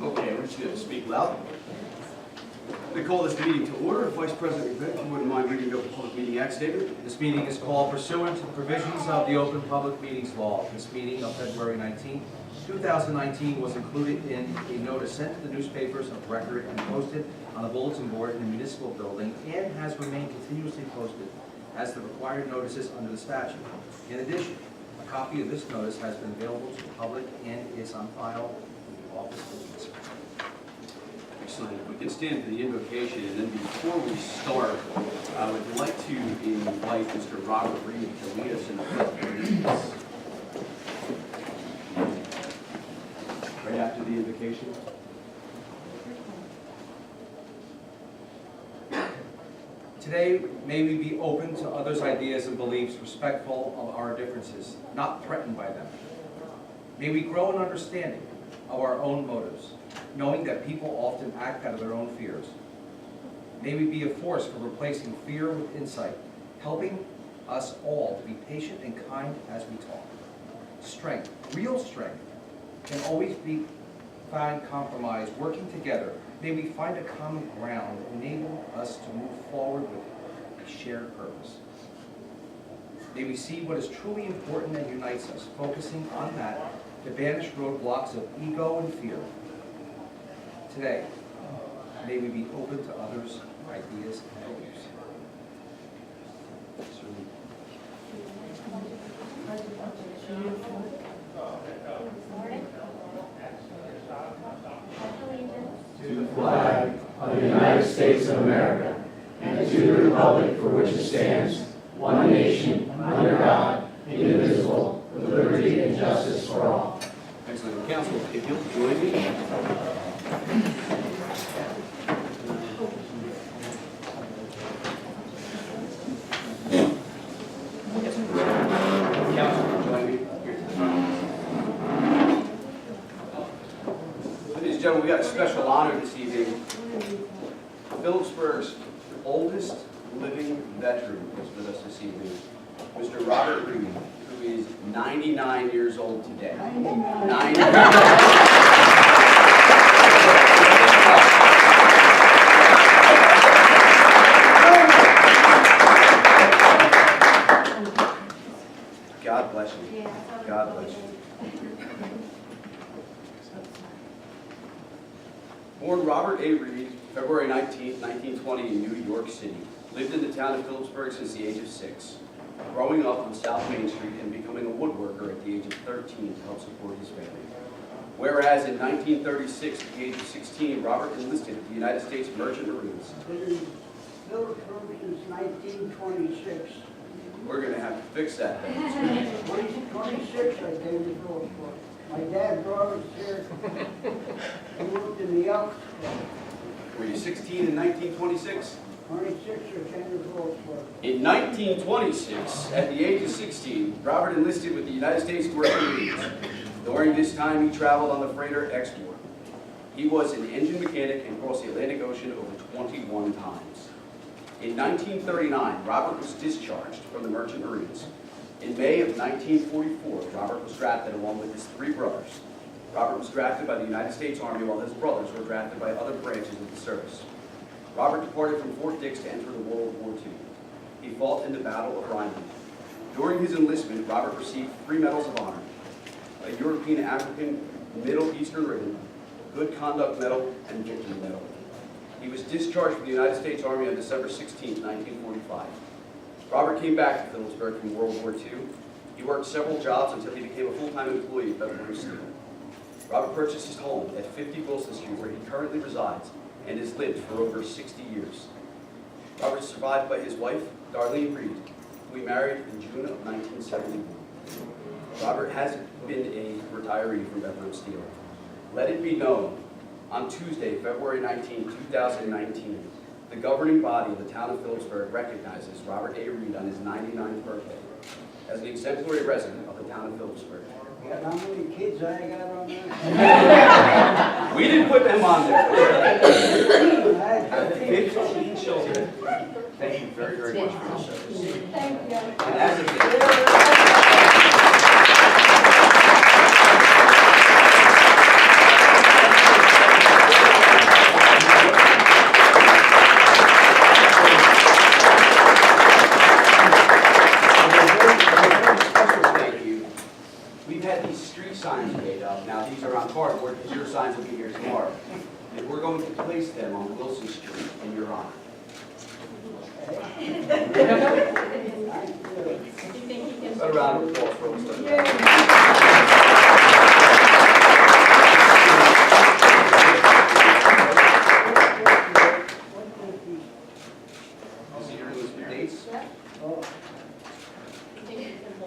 Okay, we're just going to speak loud. We call this meeting to order. Vice President Vick, if you wouldn't mind reading the Open Public Meeting Act statement. This meeting is called pursuant to the provisions of the Open Public Meetings Law. This meeting of February 19, 2019 was included in a notice sent to the newspapers of record and posted on a bulletin board in the municipal building and has remained continuously posted as the required notices under the statute. In addition, a copy of this notice has been available to the public and is on file in the office of the Inspector. Excellent. If we can stand for the invocation, and then before we start, I would like to invite Mr. Robert Reed to lead us in the pledge of allegiance. Right after the invocation. Today, may we be open to others' ideas and beliefs, respectful of our differences, not threatened by them. May we grow in understanding of our own motives, knowing that people often act out of their own fears. May we be a force for replacing fear with insight, helping us all to be patient and kind as we talk. Strength, real strength, can always be found compromise, working together. May we find a common ground that enable us to move forward with a shared purpose. May we see what is truly important that unites us, focusing on that to banish roadblocks of ego and fear. Today, may we be open to others' ideas and beliefs. To the flag of the United States of America, and to the republic for which it stands, one nation, under God, indivisible, with liberty and justice for all. Excellent. Council, if you'll join me. Ladies and gentlemen, we got a special honor this evening. Phillipsburg's oldest living veteran is with us this evening, Mr. Robert Reed, who is 99 years old today. 99. God bless you. God bless you. Born Robert A. Reed, February 19, 1920 in New York City. Lived in the town of Phillipsburg since the age of 6. Growing up on South Main Street and becoming a woodworker at the age of 13 to help support his family. Whereas in 1936, at the age of 16, Robert enlisted at the United States Merchant Marines. Been in Phillipsburg since 1926. We're going to have to fix that. 26 I came to Phillipsburg. My dad brought us here. He worked in the Elks. Were you 16 in 1926? 26 I came to Phillipsburg. In 1926, at the age of 16, Robert enlisted with the United States Marines. During this time, he traveled on the freighter Exmoor. He was an engine mechanic and crossed the Atlantic Ocean over 21 times. In 1939, Robert was discharged from the Merchant Marines. In May of 1944, Robert was drafted along with his 3 brothers. Robert was drafted by the United States Army while his brothers were drafted by other branches of the service. Robert departed from Fort Dix to enter the World War II. He fought in the Battle of Rhineland. During his enlistment, Robert received 3 medals of honor: a European African Middle Eastern Ribbon, Good Conduct Medal, and Victory Medal. He was discharged from the United States Army on December 16, 1945. Robert came back to Phillipsburg from World War II. He worked several jobs until he became a full-time employee at Phillipsburg Steel. Robert purchased his home at 50 Wilson Street, where he currently resides and has lived for over 60 years. Robert is survived by his wife, Darlene Reed, who he married in June of 1971. Robert has been a retiree from Phillipsburg Steel. Let it be known, On Tuesday, February 19, 2019, the governing body of the town of Phillipsburg recognizes Robert A. Reed on his 99th birthday as an exemplary resident of the town of Phillipsburg. You got how many kids I got on there? We didn't put them on there. I had 15 children. Thank you very, very much for your service. Thank you. And as a we've had these street signs made up. Now, these are on cardboard because your signs will be here tomorrow. And we're going to place them on Wilson Street in your honor. A round of applause for us. Dates?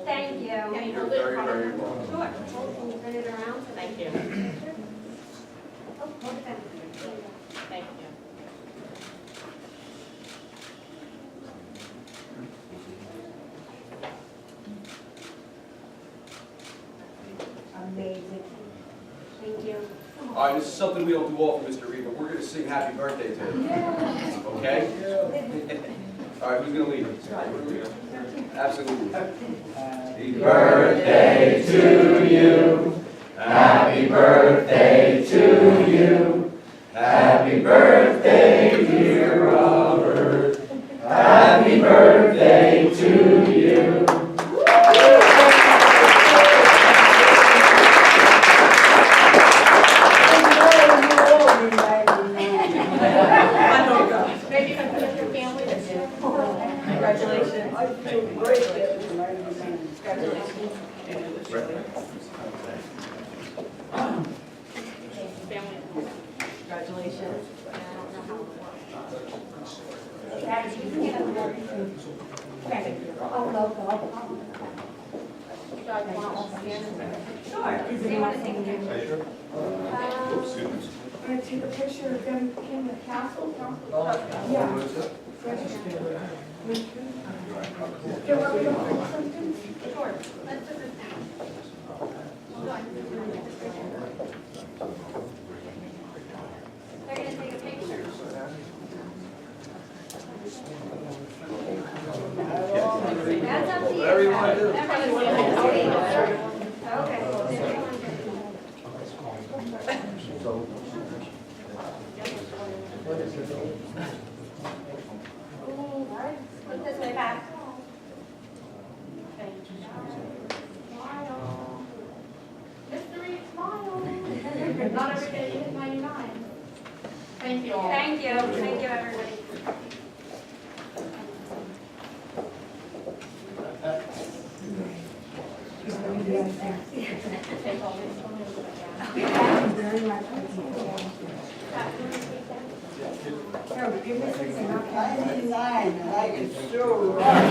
Thank you. You're very, very welcome. Sure. Can you turn it around? Thank you. Thank you. Amazing. Thank you. All right, this is something we don't do often, Mr. Reed, but we're going to sing happy birthday to you. Okay? All right, who's going to lead us? Absolutely. Happy birthday to you. Happy birthday to you. Happy birthday, dear Robert. Happy birthday to you. Maybe you can put up your family this year. Congratulations. I feel great that it's 99. Congratulations. Family. Congratulations. I don't know how it works. Gabby, you can get up there. Okay. Oh, no, God, you want to stand in there? Sure. Do you want to take a picture? I'm going to take a picture of them in the castle. Yeah. Do you want me to hold something? Sure. Let's put this down. Hold on. They're going to take a picture. That's up to you. Whatever you want to do. Okay. Look this way back. Thank you. Smile. Mystery, smile. Not every day you hit 99. Thank you all. Thank you. Thank you, everybody. I'm 99 and I can still run.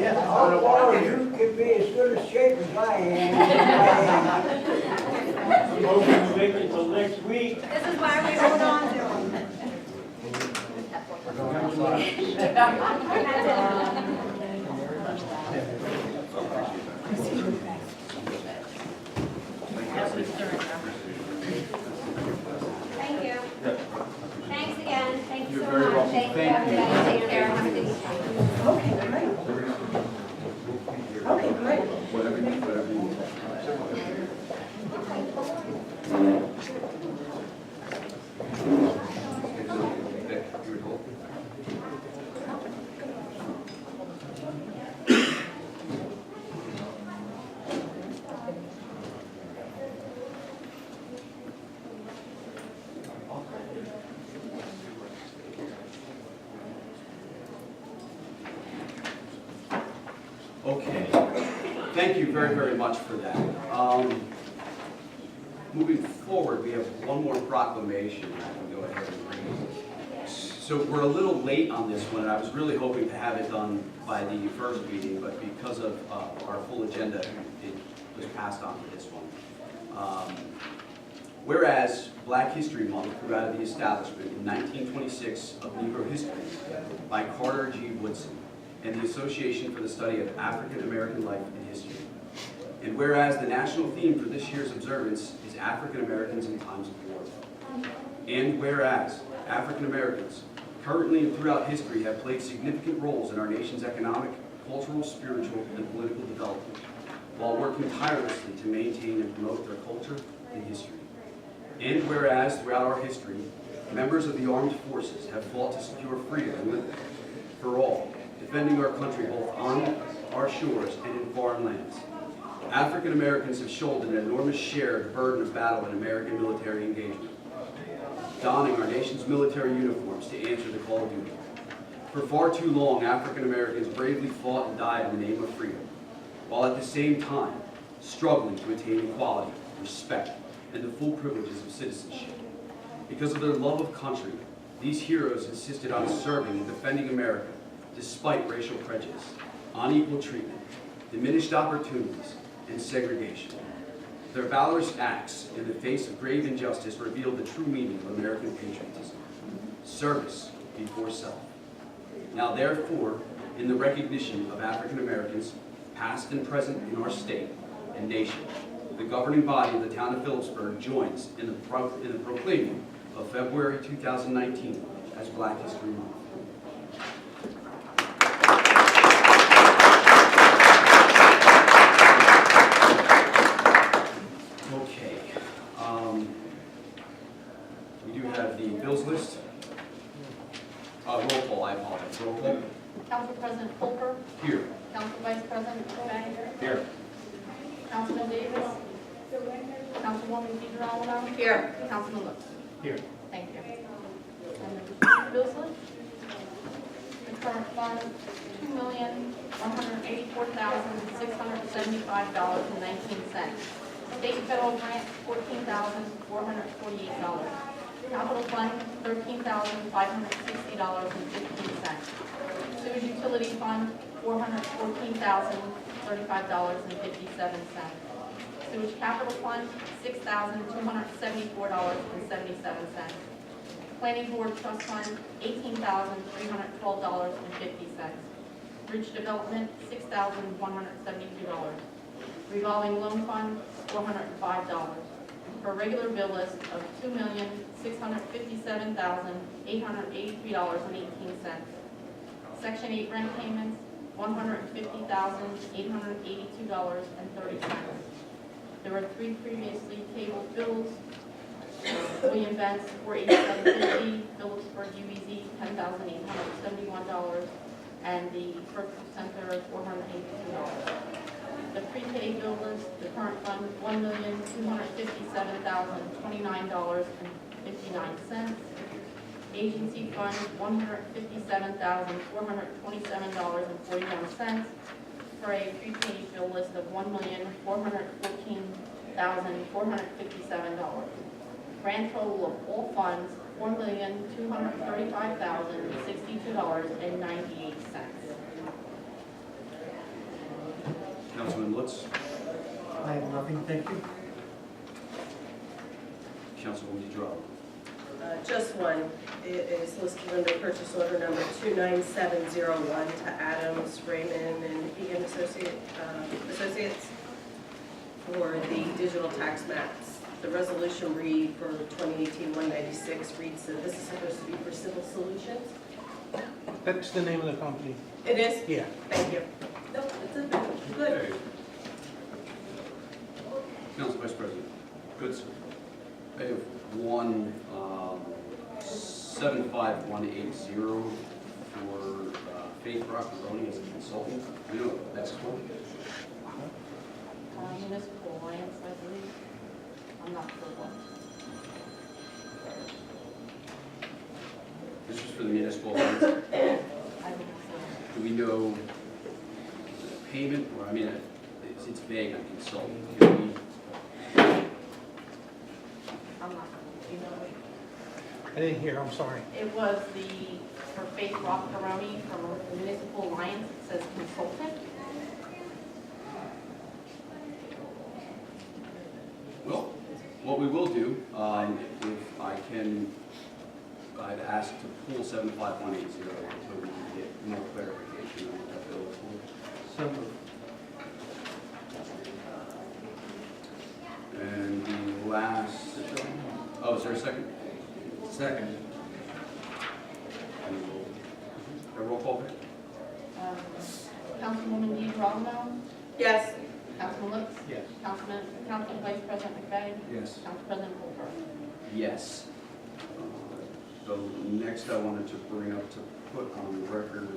Oh, you can be as good a shape as I am. I'm hoping to make it till next week. This is why we hold on to them. Thank you. Thanks again. Thank you You're so very much. welcome. Thank you, Thank you. everybody. Take care. Have a good evening. Okay, great. Okay, great. Whatever you need. Okay, thank you very, very much for that. Moving forward, we have one more proclamation I can go ahead and read. So we're a little late on this one, and I was really hoping to have it done by the first meeting, but because of our full agenda, it was passed on to this one. Whereas Black History Month grew out of the establishment in 1926 of Negro History by Carter G. Woodson and the Association for the Study of African American Life and History. And whereas the national theme for this year's observance is African Americans in Times of War. And whereas African Americans currently and throughout history have played significant roles in our nation's economic, cultural, spiritual, and political development, while working tirelessly to maintain and promote their culture and history. And whereas throughout our history, members of the armed forces have fought to secure freedom and liberty for all, defending our country both on our shores and in foreign lands. African Americans have shouldered an enormous share of the burden of battle in American military engagement, donning our nation's military uniforms to answer the call of duty. For far too long, African Americans bravely fought and died in the name of freedom, while at the same time struggling to attain equality, respect, and the full privileges of citizenship. Because of their love of country, these heroes insisted on serving and defending America despite racial prejudice, unequal treatment, diminished opportunities, and segregation. Their valorous acts in the face of grave injustice revealed the true meaning of American patriotism: service before self. Now therefore, in the recognition of African Americans, past and present in our state and nation, the governing body of the town of Phillipsburg joins in the proclaiming of February 2019 as Black History Month. Okay, we do have the bills list. Roll call, I apologize. Roll call. Council President Colbert, Here. Council Vice President Fang, Here. Councilman Davis, Councilwoman DeGirolamo. Here. Councilman Lutz. Here. Thank you. And the bills list. The current fund, $2,184,675.19. State and federal grant, $14,448. Capital fund, $13,560.15. Sewage utility fund, $414,035.57. Sewage capital fund, $6,274.77. Planning board trust fund, $18,312.50. Bridge development, $6,172. Revolving loan fund, $405. For a regular bill list of $2,657,883.18. Section 8 rent payments, $150,882.30. There were 3 previously tabled bills. William Benz, $487.50, Phillipsburg UEZ, $10,871, and the Kirk Center, $482. The prepaid bill list, the current fund, $1,257,029.59. Agency fund, $157,427.41, for a prepaid bill list of $1,414,457. Grand total of all funds, $4,235,062.98. Councilman Lutz. I have nothing, thank you. Councilwoman DeGirolamo. Just one. It is listed under purchase order number 29701 to Adams, Raymond, and Egan Associates for the digital tax maps. The resolution read for 2018-196 reads that this is supposed to be for Civil Solutions. That's the name of the company. It is? Yeah. Thank you. No, it's a good. Okay. Council Vice President. Good, sir. I have one 75180 for Faith Rock-Maroney as a consultant. You know, that's cool. Municipal Alliance, I believe. I'm not sure what. This is for the municipal alliance. I think so. Do we know the payment, or, I mean, it's vague on consultant. Can we, I'm not, you know. I didn't hear, I'm sorry. It was for Faith Rock-Maroney from Municipal Alliance, it says consultant. well, what we will do If I can, I'd ask to pull 75180 so we can get more clarification on what that bill is for. So moved. And the last, oh, is there a second? Second. And a roll call, please. Councilwoman DeGirolamo, Yes. Councilman Lutz, Yes. Council Vice President McVeigh, Yes. Council President Holbrook. Yes. So next I wanted to bring up to put on the record,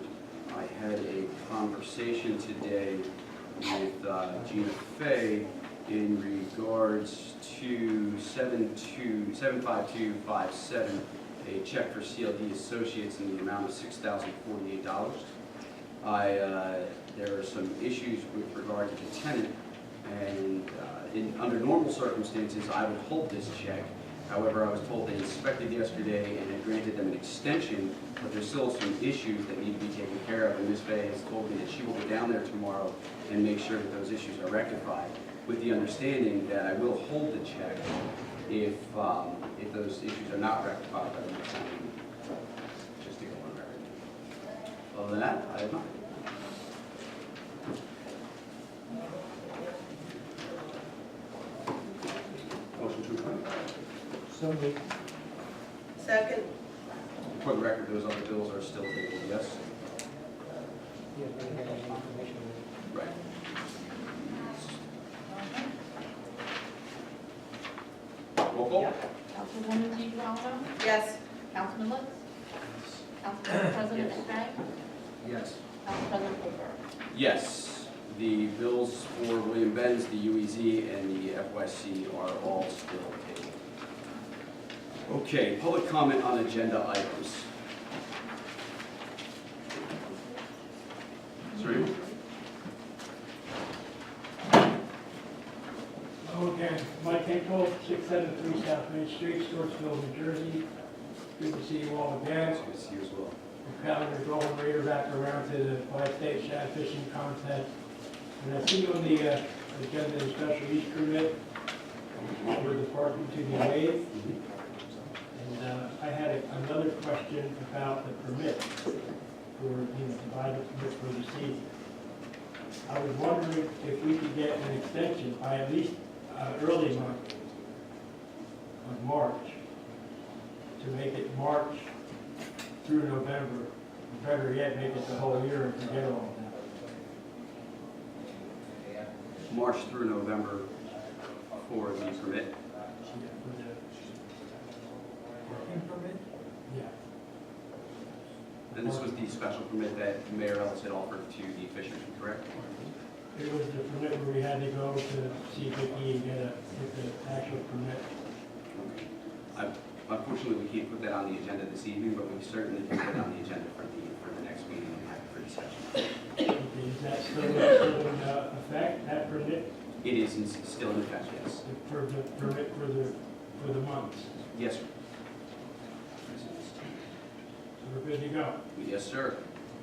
I had a conversation today with Gina Fay in regards to 75257, a check for CLD Associates in the amount of $6,048. There are some issues with regard to the tenant, and under normal circumstances, I would hold this check. However, I was told they inspected yesterday and had granted them an extension, but there's still some issues that need to be taken care of, and Ms. Fay has told me that she will go down there tomorrow and make sure that those issues are rectified, with the understanding that I will hold the check if those issues are not rectified by the next time, just to go on record. Other than that, I have nothing. Motion to approve. So moved. Second. For the record, those other bills are still tabled, yes? Yeah, we had a confirmation. Right. Roll call? Councilwoman DeGirolamo, Yes. Councilman Lutz, Council President McVeigh, Yes. Council President Holbrook. Yes. The bills for William Benz, the UEZ, and the FYC are all still tabled. Okay, public comment on agenda items. Sorry? Hello again, Mike Hinkle, 673 South Main Street, Stewartsville, New Jersey. Good to see you all again. Good to see you as well. We're pounding the Golden Raider back around to the five-state shad fishing contest. And I see on the agenda, the special use permit for the parking to be waived. And I had another question about the permit for, to buy the permit for the season. I was wondering if we could get an extension by at least early month of March, to make it March through November, or better yet, make it the whole year and forget all that. March through November for the permit. For the working permit? Yeah. And this was the special permit that Mayor Ellis had offered to the fishermen, correct? It was the permit where we had to go to see Vicky and get the actual permit. Unfortunately, we can't put that on the agenda this evening, but we certainly can put it on the agenda for the next meeting and have it for discussion. Okay, is that still in effect, that permit, It is still in effect, yes. for the permit for the months? Yes, sir. So we're good to go? Yes, sir.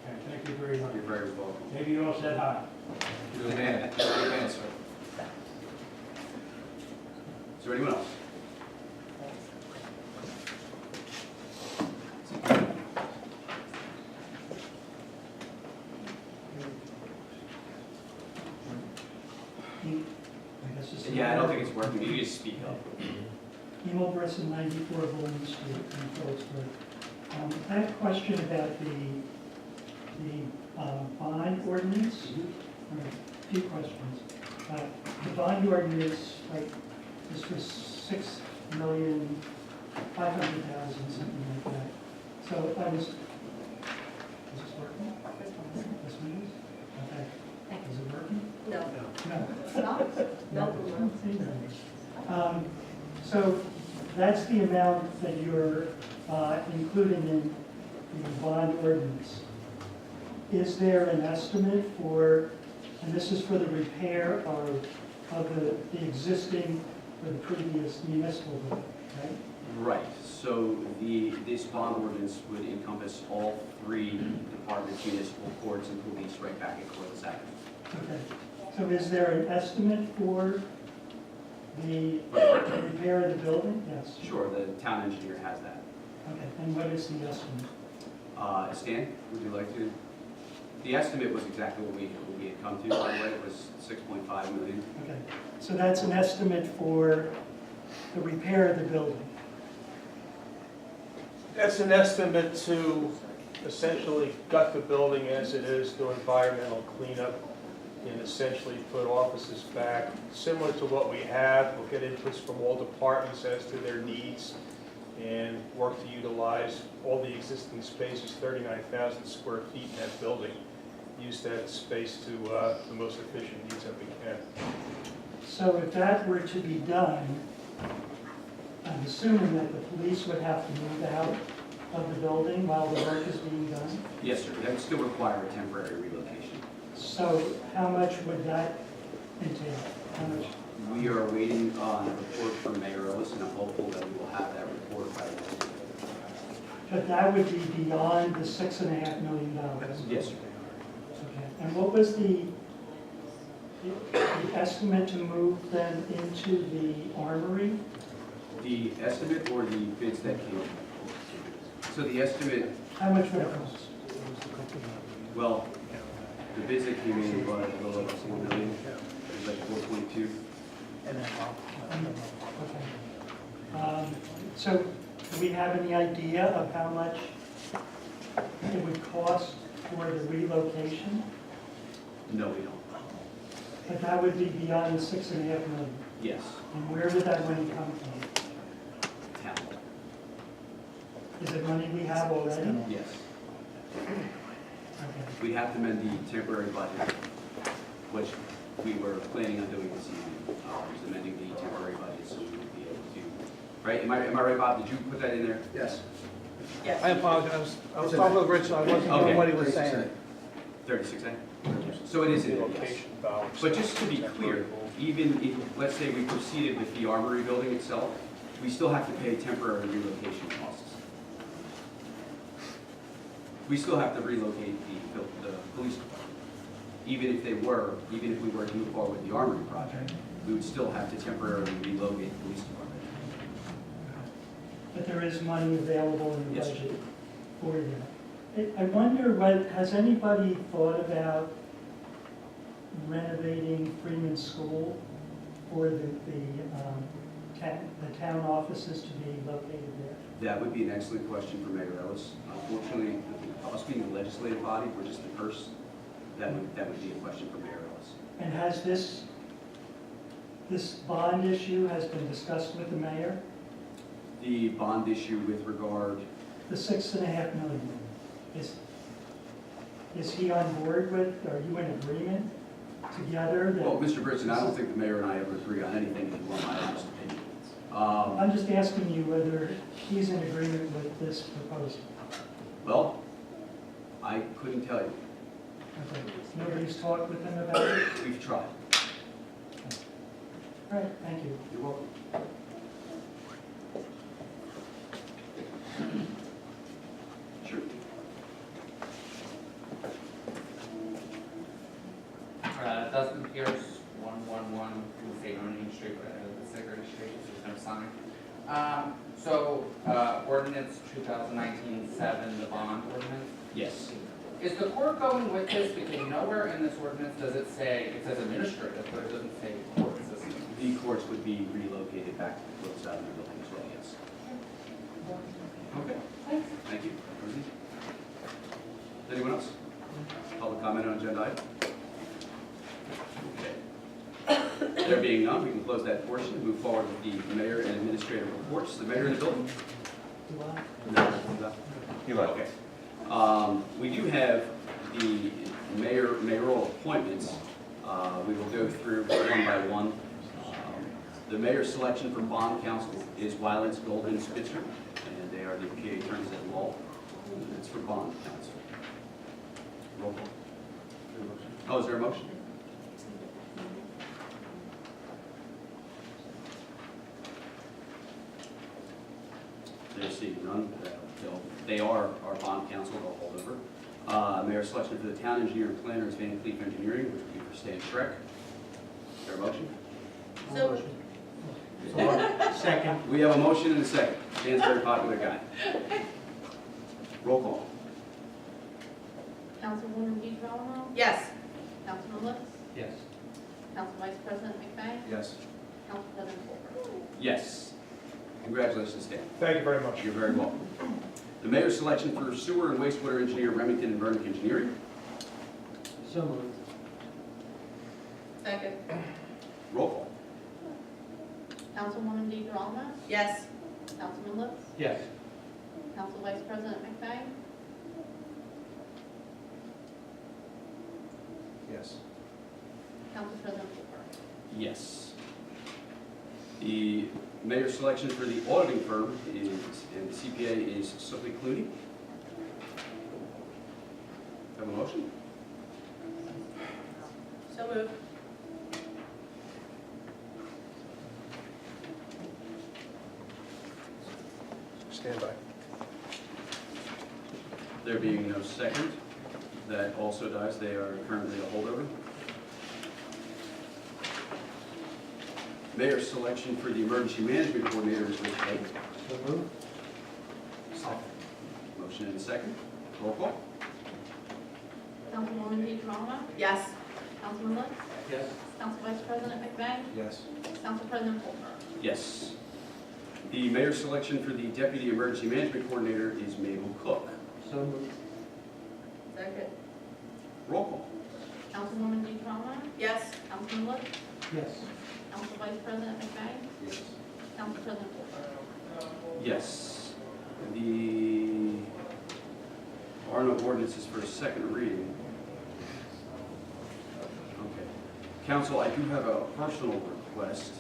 Okay, thank you very much. You're very welcome. Maybe you all said hi. Good man. Good man, sir. Is there anyone else? Yeah, I don't think it's working. You just speak up. Emil Bresson, 94 Bowman Street in Phillipsburg. I have a question about the bond ordinance. A few questions. The bond ordinance, like, this was $6,500,000, something like that. So if I was, is this working? This means? Okay. Is it working? No. No. It's not? So that's the amount that you're including in the bond ordinance. Is there an estimate for, and this is for the repair of the existing or the previous municipal building, right? Right. So this bond ordinance would encompass all three departments, municipal courts, and police right back at Corliss Avenue. Okay. So is there an estimate for The repair of the building? Yes. Sure, the town engineer has that. Okay, and what is the estimate? Stan, would you like to? The estimate was exactly what we had come to, by the way, it was 6.5 million. Okay, so that's an estimate for the repair of the building. That's an estimate to essentially gut the building as it is, do environmental cleanup, and essentially put offices back, similar to what we have. We'll get inputs from all departments as to their needs and work to utilize all the existing spaces, 39,000 square feet in that building. Use that space to the most efficient needs that we can. So if that were to be done, I'm assuming that the police would have to move out of the building while the work is being done? Yes, sir, that would still require a temporary relocation. So how much would that entail? How much? We are waiting on a report from Mayor Ellis, and I'm hopeful that we will have that report by the next week. But that would be beyond the $6.5 million? Yes, sir. Okay, and what was the estimate to move them into the armory? The estimate or the bids that came in? So the estimate, How much would it cost? well, the bids that came in were a little over 4 million, it was like 4.2. Okay. So do we have any idea of how much it would cost for the relocation? No, we don't. But that would be beyond the $6.5 million. Yes, And where would that money come from? town. Is it money we have already? Yes. Okay. We have to amend the temporary budget, which we were planning on doing this evening. Was amending the temporary budget so we would be able to, right? Am I right, Bob? Did you put that in there? Yes. Yes. I apologize. I was talking with Rich, so I wasn't hearing what he was saying. 36A? So it is in there, yes. Relocation balance. But just to be clear, even if, let's say we proceeded with the armory building itself, we still have to pay temporary relocation costs. We still have to relocate the police department. Even if we were to move forward with the armory project, we would still have to temporarily relocate the police department. But there is money available in the Yes. budget for that. I wonder, has anybody thought about renovating Freeman School for the town offices to be located there? That would be an excellent question for Mayor Ellis. Unfortunately, us being the legislative body, we're just the purse. That would be a question for Mayor Ellis. And has this bond issue has been discussed with the mayor? The bond issue with regard, The $6.5 million, is he on board with, are you in agreement together? that- well, Mr. Britson, I don't think the mayor and I ever agree on anything, if you want my honest opinion. I'm just asking you whether he's in agreement with this proposal. Well, I couldn't tell you. Okay. Nobody's talked with him about it? We've tried. All right, thank you. You're welcome. Sure. Dustin Pierce, 111 State Main Street, the Secretary Street, there's no sign. Ordinance 2019-7, the bond ordinance. Yes. Is the court going with this because nowhere in this ordinance does it say, it says administrative, but it doesn't say court system? The courts would be relocated back to the closed side of the building as well, yes. Okay. Thank you. Anyone else? Public comment on agenda item? Okay. There being none, we can close that portion and move forward with the mayor and administrative reports. The mayor in the building? Do I? No. You like. Okay. We do have the mayoral appointments. We will go through one by one. The mayor's selection for bond council is Wylance Golden Spitzer, and they are the PA attorneys at law. It's for bond council. Roll call. Oh, is there a motion? There's seeing none. They are our bond council, they'll hold over. Mayor selection for the town engineer and planner is Van Cleef Engineering, which would be for Stan Schreck. Is there a motion? So, Second. We have a motion and a second. Dan's a very popular guy. Roll call. Councilwoman DeGirolamo? Yes. Councilman Lutz? Yes. Council Vice President McFay? Yes. Council President Colbert? Yes. Congratulations, Dan. Thank you very much. You're very welcome. The mayor's selection for sewer and wastewater engineer, Remington and Vernick Engineering. So moved. Second. Roll call. Councilwoman DeGirolamo? Yes. Councilman Lutz? Yes. Council Vice President McFay? Yes. Council President Colbert? Yes. The mayor's selection for the auditing firm is, and the CPA is Sophie Clooney. Have a motion? So moved. Stand by. There being no second, that also dies. They are currently a holdover. Mayor's selection for the emergency management coordinator is Rich Hay. So moved. Motion and a second. Roll call. Councilwoman DeGirolamo? Yes. Councilman Lutz? Yes. Council Vice President McFay? Yes. Council President Colbert? Yes. The mayor's selection for the deputy emergency management coordinator is Mabel Cook. So moved. Second. Roll call. Councilwoman DeGirolamo? Yes. Councilman Lutz? Yes. Council Vice President McFay? Yes. Council President Colbert? Yes. The are no ordinances for a second reading. Okay. Council, I do have a personal request.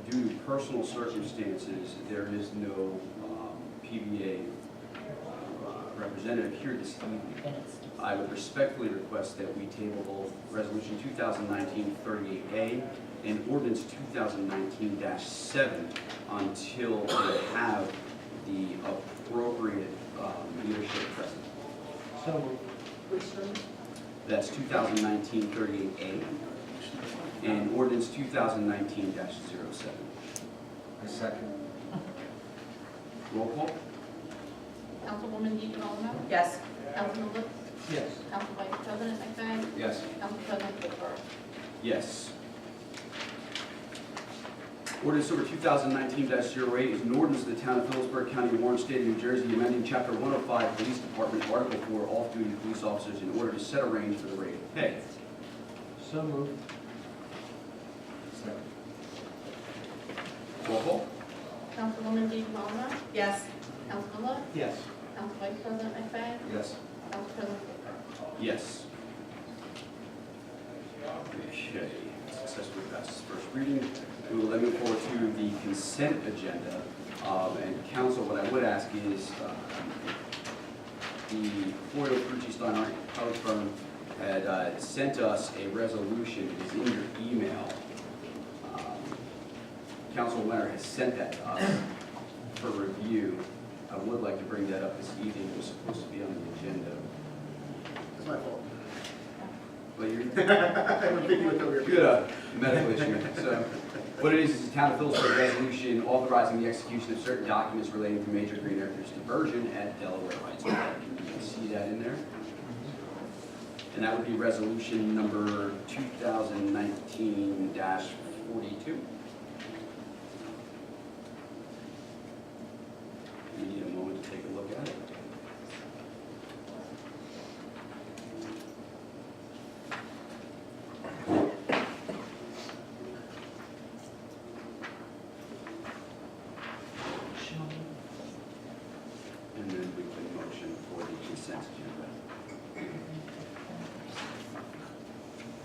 Due to personal circumstances, there is no PBA representative here this evening. I would respectfully request that we table both Resolution 2019-38A and Ordinance 2019-7 until we have the appropriate leadership present. So moved. That's 2019-38A and Ordinance 2019-07. I second. Roll call? Councilwoman DeGirolamo? Yes. Councilman Lutz? Yes. Council Vice President McFay? Yes. Council President Colbert? Yes. Ordinance number 2019-08 is an ordinance of the town of Phillipsburg, County of Warren, State of New Jersey, amending Chapter 105 Police Department, Article 4, off-duty police officers in order to set a range for the rate of pay. So moved. Second. Roll call? Councilwoman DeGirolamo? Yes. Councilman Lutz? Yes. Council Vice President McFay? Yes. Council President Colbert? Yes. Okay, successfully passes first reading. We will then move forward to the consent agenda. And council, what I would ask is, the Floyd Crucci Stein College firm had sent us a resolution. It is in your email. Council Leonard has sent that to us for review. I would like to bring that up this evening. It was supposed to be on the agenda. It's my fault. But you're, I'm thinking with over you had a medical issue. So what it is a town of Phillipsburg resolution authorizing the execution of certain documents relating to major green acres diversion at Delaware Heights. You can see that in there. And that would be resolution number 2019-42. You need a moment to take a look at it. And then we can motion for the consent agenda.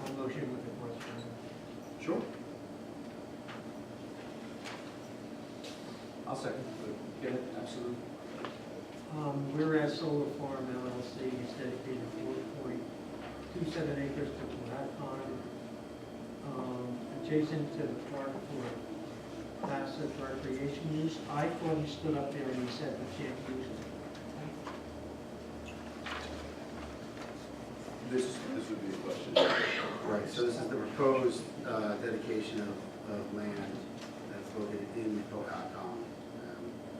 I'll motion with the question. Sure. I'll second. Get it? Absolutely. Whereas Solar Farm LLC is dedicated 4.27 acres to Black Pond, adjacent to the park for passive recreation use. I thought he stood up there and he said we can't use it. This would be a question. Right, so this is the proposed dedication of land that's located in Cohocton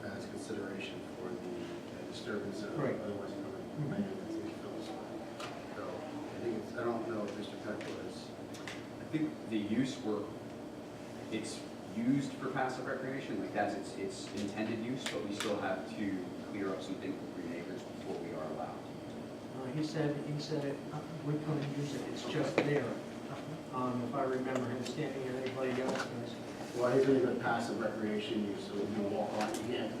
as consideration for the disturbance of Right. otherwise known land that's in Phillipsburg. So I don't know if Mr. Peckler is. I think the use it's used for passive recreation, like that's its intended use, but we still have to clear up some things with Green Acres before we are allowed. He said we couldn't use it, it's just there. If I remember him standing at anybody else's. Well, he's really good passive recreation use, so you can walk on, you can't,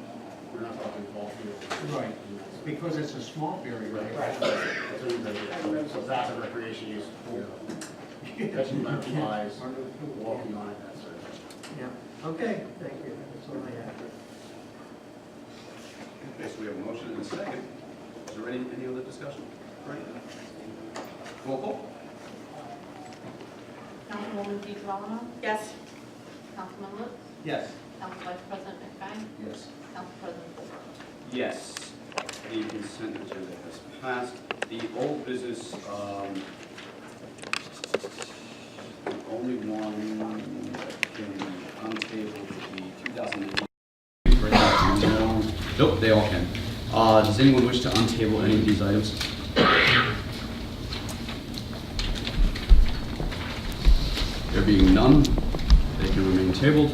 we're not talking ball fields. Right. Because it's a small area, right? That's what he's doing. So passive recreation use, catching butterflies, walking on it, that sort of thing. Yeah, okay, thank you, that's all I have. Okay, so we have a motion and a second. Is there any other discussion? Right. Roll call. Councilwoman DeGirolamo? Yes. Councilman Lutz? Yes. Council Vice President McFadden? Yes. Council President Ford? Yes, the consent agenda has passed. The old business, the only one that can be untabled would be 2019. No. Nope, they all can. Does anyone wish to untable any of these items? There being none, they can remain tabled.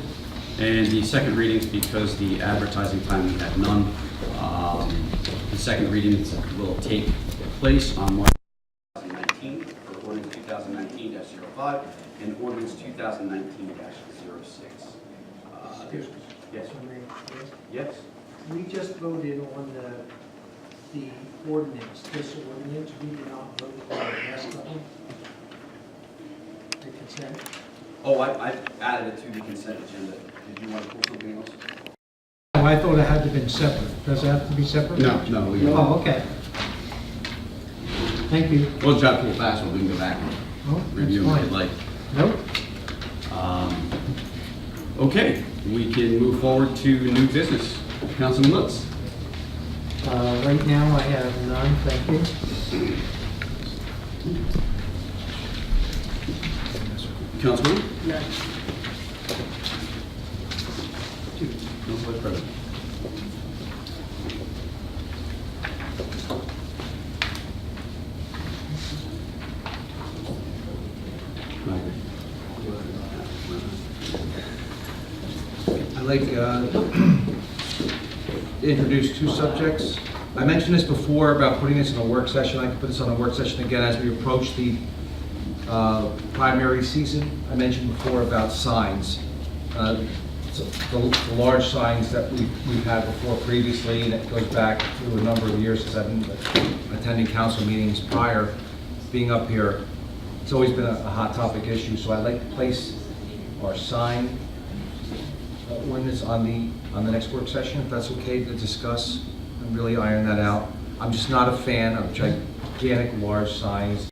And the second readings, because the advertising time we had none, the second readings will take place on March 2019 for ordinance 2019-05 and ordinance 2019-06. Excuse me. Yes. Yes. Yes. We just voted on the ordinance, this ordinance, we did not vote on the rest of them. The consent. Oh, I added it to the consent agenda. Did you want to pull something else? Oh, I thought it had to be separate. Does it have to be separate? No. Oh, okay. Thank you. We'll try to pull fast, but we can go back and Oh, review them if you'd like. Nope. Okay, we can move forward to new business. Councilman Lutz. Right now, I have none, thank you. Councilman? None. Council Vice President. I'd like to introduce two subjects. I mentioned this before about putting this in a work session. I can put this on a work session again as we approach the primary season. I mentioned before about signs. The large signs that we've had before previously, and it goes back through a number of years since I've been attending council meetings prior being up here. It's always been a hot topic issue, so I'd like to place our sign ordinance on the next work session, if that's okay to discuss and really iron that out. I'm just not a fan of gigantic large signs.